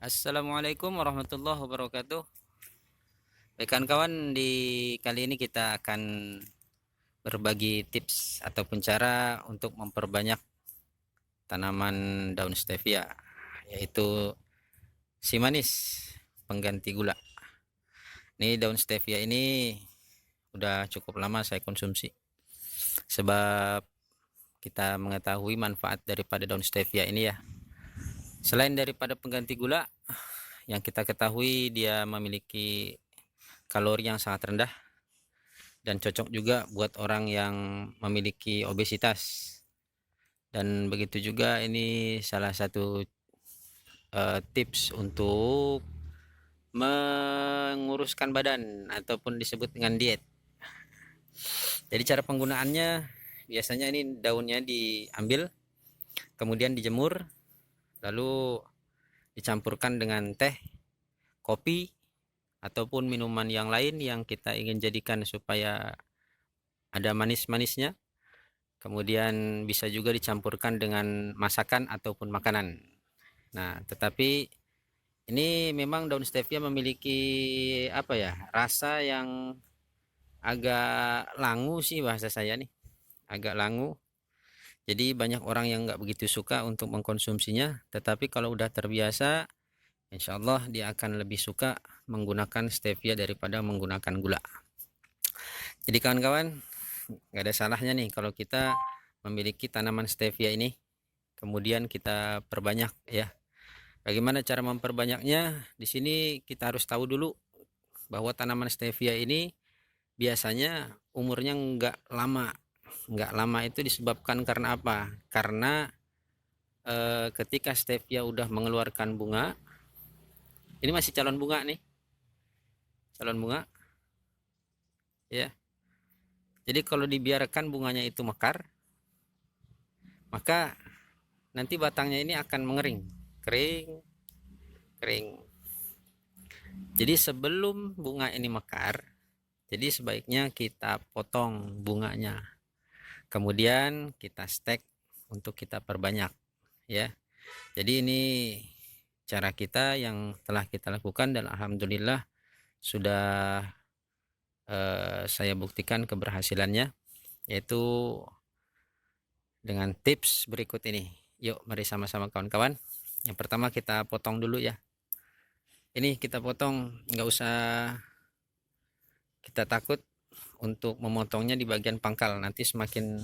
Assalamualaikum warahmatullahi wabarakatuh. Baik kawan-kawan, di kali ini kita akan berbagi tips ataupun cara untuk memperbanyak tanaman daun stevia, yaitu si manis pengganti gula. Ini daun stevia ini udah cukup lama saya konsumsi, sebab kita mengetahui manfaat daripada daun stevia ini ya. Selain daripada pengganti gula, yang kita ketahui dia memiliki kalori yang sangat rendah dan cocok juga buat orang yang memiliki obesitas. Dan begitu juga ini salah satu tips untuk menguruskan badan ataupun disebut dengan diet. Jadi cara penggunaannya biasanya ini daunnya diambil, kemudian dijemur, lalu dicampurkan dengan teh, kopi, ataupun minuman yang lain yang kita ingin jadikan supaya ada manis-manisnya. Kemudian bisa juga dicampurkan dengan masakan ataupun makanan. Nah, tetapi ini memang daun stevia memiliki rasa yang agak langu sih bahasa saya nih, agak langu. Jadi banyak orang yang nggak begitu suka untuk mengkonsumsinya, tetapi kalau udah terbiasa, insya Allah dia akan lebih suka menggunakan stevia daripada menggunakan gula. Jadi kawan-kawan, nggak ada salahnya nih kalau kita memiliki tanaman stevia ini, kemudian kita perbanyak ya. Bagaimana cara memperbanyaknya? Di sini kita harus tahu dulu bahwa tanaman stevia ini biasanya umurnya nggak lama. Nggak lama itu disebabkan karena apa? Karena ketika stevia udah mengeluarkan bunga, ini masih calon bunga nih, calon bunga ya. Jadi kalau dibiarkan bunganya itu mekar, maka nanti batangnya ini akan mengering, kering, kering. Jadi sebelum bunga ini mekar, jadi sebaiknya kita potong bunganya. Kemudian kita stek untuk kita perbanyak ya. Jadi ini cara kita yang telah kita lakukan dan alhamdulillah sudah saya buktikan keberhasilannya, yaitu dengan tips berikut ini. Yuk mari sama-sama kawan-kawan. Yang pertama kita potong dulu ya. Ini kita potong, nggak usah kita takut untuk memotongnya di bagian pangkal. Nanti semakin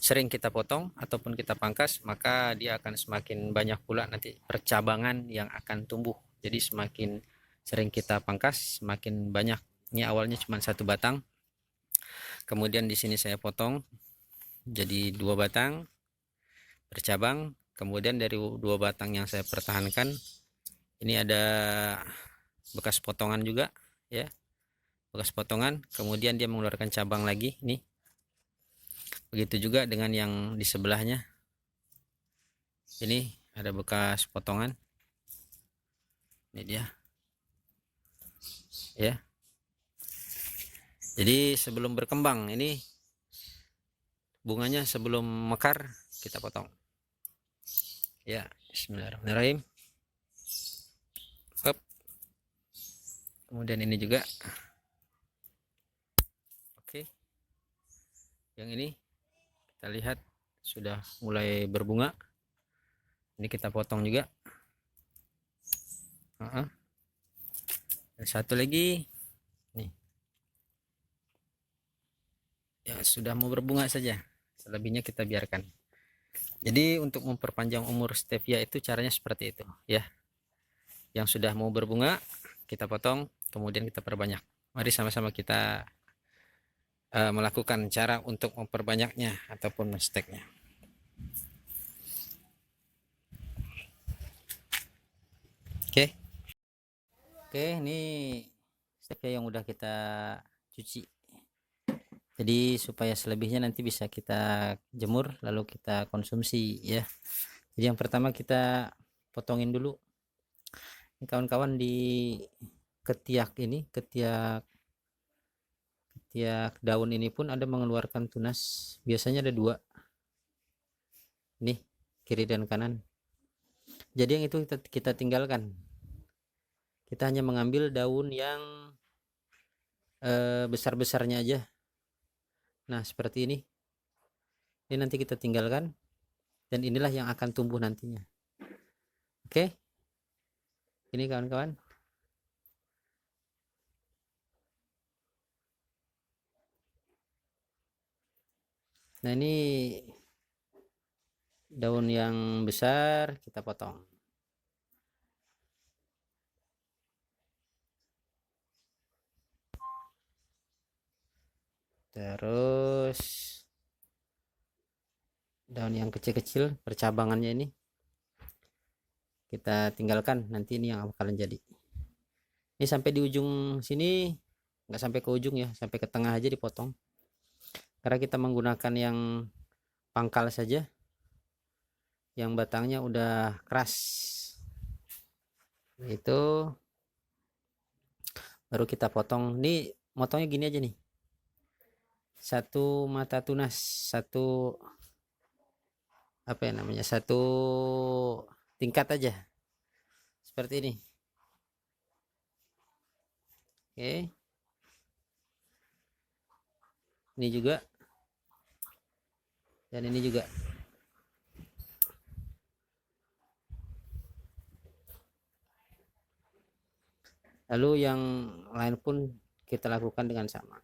sering kita potong ataupun kita pangkas, maka dia akan semakin banyak pula nanti percabangan yang akan tumbuh. Jadi semakin sering kita pangkas, semakin banyak. Ini awalnya cuma satu batang, kemudian di sini saya potong jadi dua batang bercabang. Kemudian dari dua batang yang saya pertahankan, ini ada bekas potongan juga ya, bekas potongan. Kemudian dia mengeluarkan cabang lagi nih. Begitu juga dengan yang di sebelahnya, ini ada bekas potongan, ini dia ya. Jadi sebelum berkembang ini bunganya, sebelum mekar kita potong ya. Bismillahirrahmanirrahim. Hop. Kemudian ini juga oke. Yang ini kita lihat sudah mulai berbunga, ini kita potong juga. Dan satu lagi nih ya, sudah mau berbunga saja, selebihnya kita biarkan. Jadi untuk memperpanjang umur stevia itu caranya seperti itu ya. Yang sudah mau berbunga kita potong, kemudian kita perbanyak. Mari sama-sama kita melakukan cara untuk memperbanyaknya ataupun mensteknya. Oke. Oke, ini stevia yang udah kita cuci. Jadi supaya selebihnya nanti bisa kita jemur lalu kita konsumsi ya. Jadi yang pertama kita potongin dulu. Ini kawan-kawan, di ketiak ini, ketiak daun ini pun ada mengeluarkan tunas. Biasanya ada dua. Nih, kiri dan kanan. Jadi yang itu kita tinggalkan. Kita hanya mengambil daun yang besar-besarnya aja. Nah, seperti ini. Ini nanti kita tinggalkan, dan inilah yang akan tumbuh nantinya. Oke, ini kawan-kawan. Nah, ini daun yang besar kita potong. Terus daun yang kecil-kecil percabangannya ini kita tinggalkan, nanti ini yang bakalan jadi. Ini sampai di ujung sini, nggak sampai ke ujung ya, sampai ke tengah aja dipotong, karena kita menggunakan yang pangkal saja, yang batangnya udah keras. Itu baru kita potong. Ini motongnya gini aja nih, satu mata tunas, satu apa ya namanya, satu tingkat aja seperti ini. Oke, ini juga, dan ini juga. Lalu yang lain pun kita lakukan dengan sama.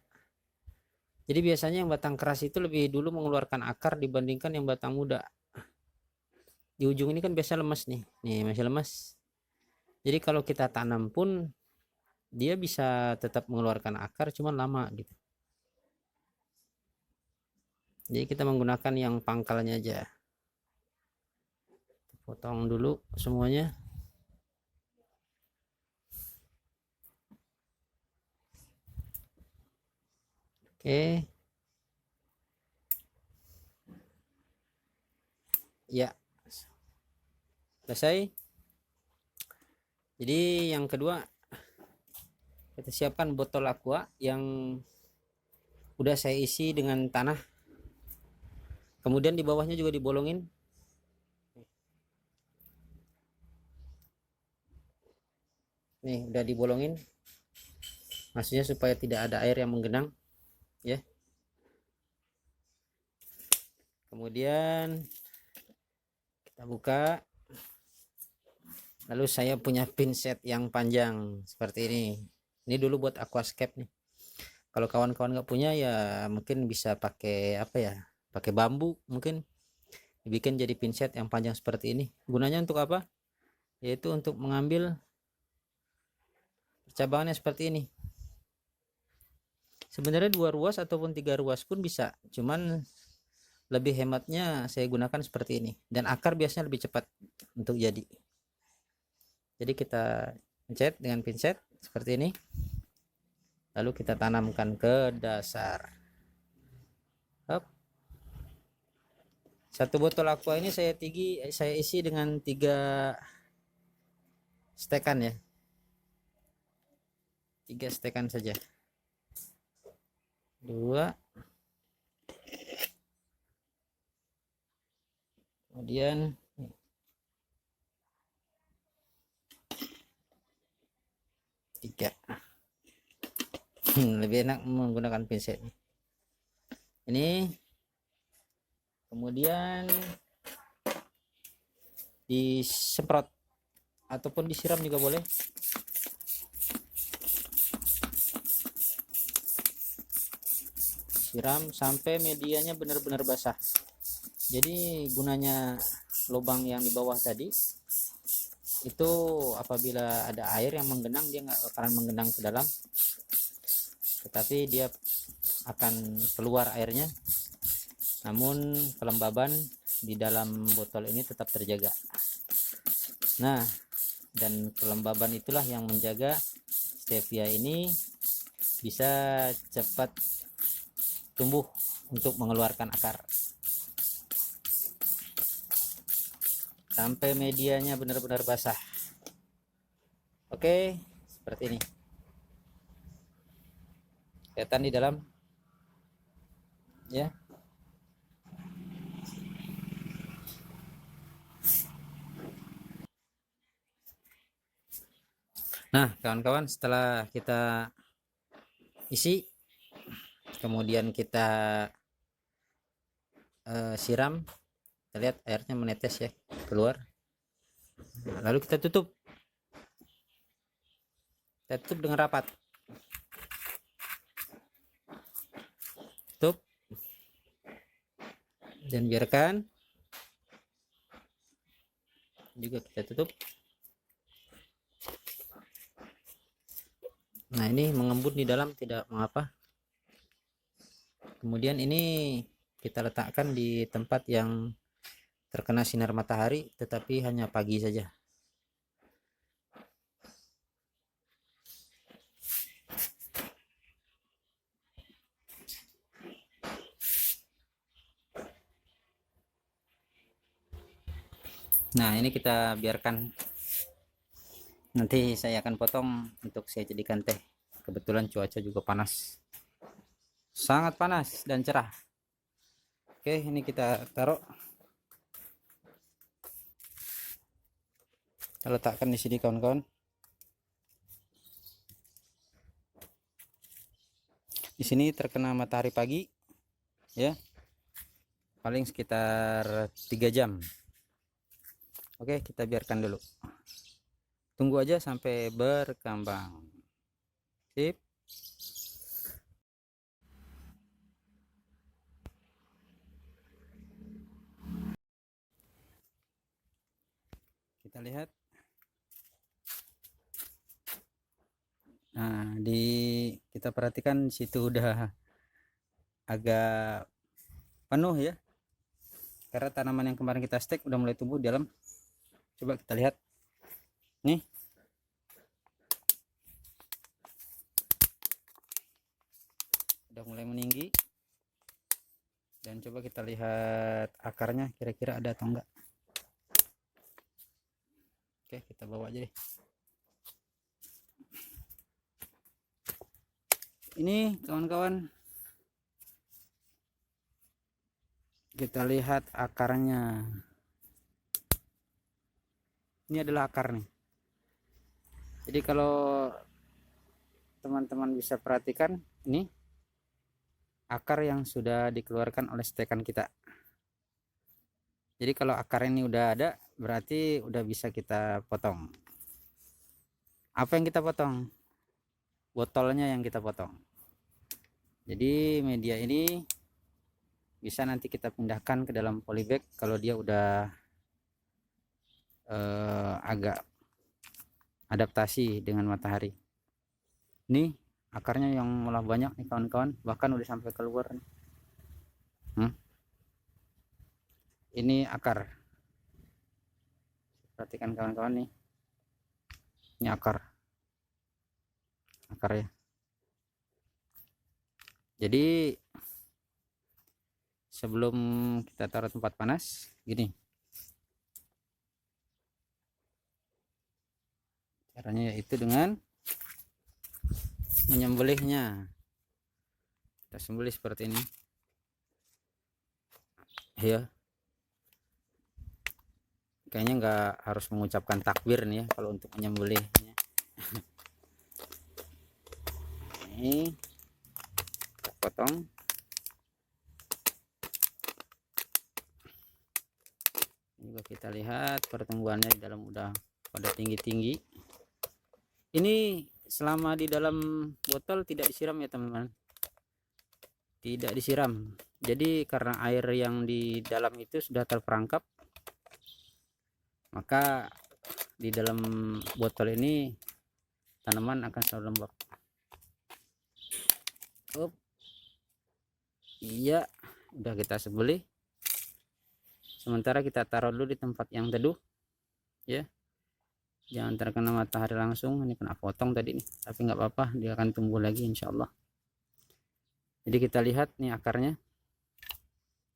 Jadi biasanya yang batang keras itu lebih dulu mengeluarkan akar dibandingkan yang batang muda. Di ujung ini kan biasa lemas nih, masih lemas. Jadi kalau kita tanam pun dia bisa tetap mengeluarkan akar, cuman lama gitu. Jadi kita menggunakan yang pangkalnya aja. Potong dulu semuanya. Oke. Ya. Selesai. Jadi yang kedua, kita siapkan botol aqua yang udah saya isi dengan tanah. Kemudian di bawahnya juga dibolongin. Nih, udah dibolongin. Maksudnya supaya tidak ada air yang menggenang, ya. Kemudian kita buka. Lalu saya punya pinset yang panjang seperti ini. Ini dulu buat aquascape nih. Kalau kawan-kawan nggak punya ya mungkin bisa pakai apa ya? Pakai bambu mungkin. Dibikin jadi pinset yang panjang seperti ini. Gunanya untuk apa? Yaitu untuk mengambil percabangannya seperti ini. Sebenarnya 2 ruas ataupun 3 ruas pun bisa. Cuman lebih hematnya saya gunakan seperti ini. Dan akar biasanya lebih cepat untuk jadi. Jadi kita pencet dengan pinset seperti ini. Lalu kita tanamkan ke dasar. Hop. Satu botol aqua ini saya isi dengan 3 stekan ya. 3 stekan saja. 2. Kemudian 3. Lebih enak menggunakan pinset ini. Kemudian disemprot ataupun disiram juga boleh. Siram sampai medianya benar-benar basah. Jadi gunanya lubang yang di bawah tadi itu apabila ada air yang menggenang, dia nggak akan menggenang ke dalam, tetapi dia akan keluar airnya, namun kelembaban di dalam botol ini tetap terjaga. Nah, dan kelembaban itulah yang menjaga stevia ini bisa cepat tumbuh untuk mengeluarkan akar sampai medianya benar-benar basah. Oke, seperti ini. Kelihatan di dalam ya. Nah kawan-kawan, setelah kita isi, kemudian kita siram, kita lihat airnya menetes ya keluar. Lalu kita tutup dengan rapat, tutup dan biarkan juga kita tutup. Nah ini mengembun di dalam, tidak mengapa. Kemudian ini kita letakkan di tempat yang terkena sinar matahari, tetapi hanya pagi saja. Nah ini kita biarkan, nanti saya akan potong untuk saya jadikan teh. Kebetulan cuaca juga panas, sangat panas dan cerah. Oke, ini kita taruh, kita letakkan di sini kawan-kawan. Di sini terkena matahari pagi ya, paling sekitar 3 jam. Oke, kita biarkan dulu, tunggu aja sampai berkembang. Sip. Kita lihat. Nah kita perhatikan di situ udah agak penuh ya, karena tanaman yang kemarin kita stek udah mulai tumbuh di dalam. Coba kita lihat nih, udah mulai meninggi. Dan coba kita lihat akarnya, kira-kira ada atau enggak. Oke, kita bawa aja deh. Ini kawan-kawan, kita lihat akarnya. Ini adalah akar nih. Jadi kalau teman-teman bisa perhatikan, ini akar yang sudah dikeluarkan oleh stekan kita. Jadi kalau akar ini udah ada, berarti udah bisa kita potong. Apa yang kita potong? Botolnya yang kita potong. Jadi media ini bisa nanti kita pindahkan ke dalam polybag kalau dia udah agak adaptasi dengan matahari. Ini akarnya yang malah banyak nih kawan-kawan, bahkan udah sampai keluar nih. Ini akar, perhatikan kawan-kawan nih, ini akar ya. Jadi sebelum kita taruh tempat panas gini caranya, yaitu dengan menyembelihnya. Kita sembelih seperti ini ya. Kayaknya nggak harus mengucapkan takbir nih ya kalau untuk menyembelihnya. Ini kita potong. Juga kita lihat pertumbuhannya di dalam udah pada tinggi-tinggi. Ini selama di dalam botol tidak disiram ya teman-teman, tidak disiram. Jadi karena air yang di dalam itu sudah terperangkap, maka di dalam botol ini tanaman akan selalu lembab. Iya, udah kita sembelih. Sementara kita taruh dulu di tempat yang teduh ya, jangan terkena matahari langsung. Ini kena potong tadi nih, tapi nggak apa-apa, dia akan tumbuh lagi insya Allah. Jadi kita lihat nih akarnya,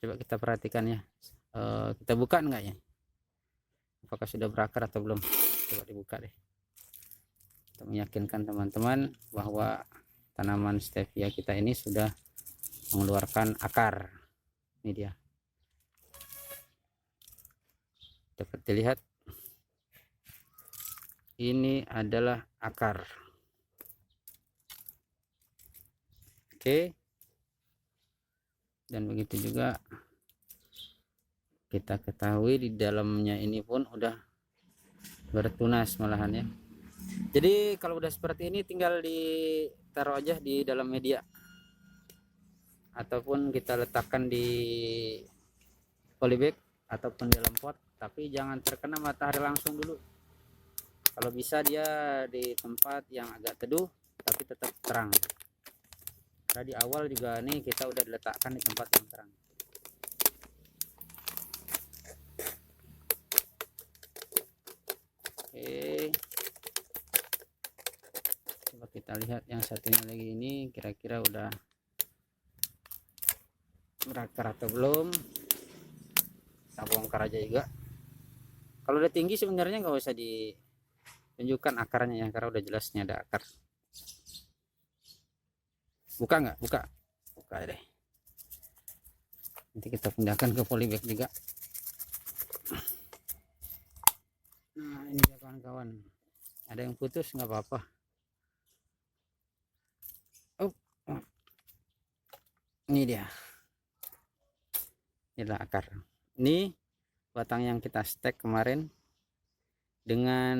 coba kita perhatikan ya. Kita buka enggak ya, apakah sudah berakar atau belum? Coba dibuka deh, kita meyakinkan teman-teman bahwa tanaman stevia kita ini sudah mengeluarkan akar. Ini dia, dapat dilihat. ini adalah akar. Oke, dan begitu juga kita ketahui di dalamnya ini pun udah bertunas malahan ya. Jadi kalau udah seperti ini tinggal ditaruh aja di dalam media ataupun kita letakkan di polybag ataupun dalam pot, tapi jangan terkena matahari langsung dulu. Kalau bisa dia di tempat yang agak teduh tapi tetap terang. Karena di awal juga nih kita udah diletakkan di tempat yang terang. Oke, coba kita lihat yang satunya lagi ini kira-kira udah berakar atau belum. Kita bongkar aja juga. Kalau udah tinggi sebenarnya nggak usah ditunjukkan akarnya ya, karena udah jelasnya ada akar. Buka nggak? Buka deh. Nanti kita pindahkan ke polybag juga. Nah ini ya kawan-kawan, ada yang putus nggak apa-apa. Oh, ini dia. Inilah akar. Ini batang yang kita stek kemarin dengan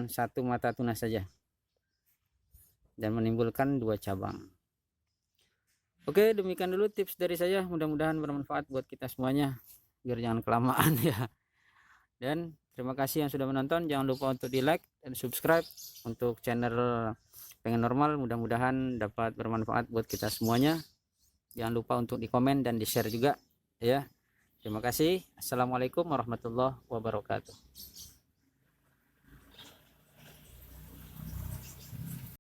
satu mata tunas saja dan menimbulkan 2 cabang. Oke, demikian dulu tips dari saya, mudah-mudahan bermanfaat buat kita semuanya biar jangan kelamaan ya. Dan terima kasih yang sudah menonton, jangan lupa untuk di like dan subscribe untuk channel Pengen Normal, mudah-mudahan dapat bermanfaat buat kita semuanya. Jangan lupa untuk di komen dan di share juga ya. Terima kasih. Assalamualaikum warahmatullahi wabarakatuh.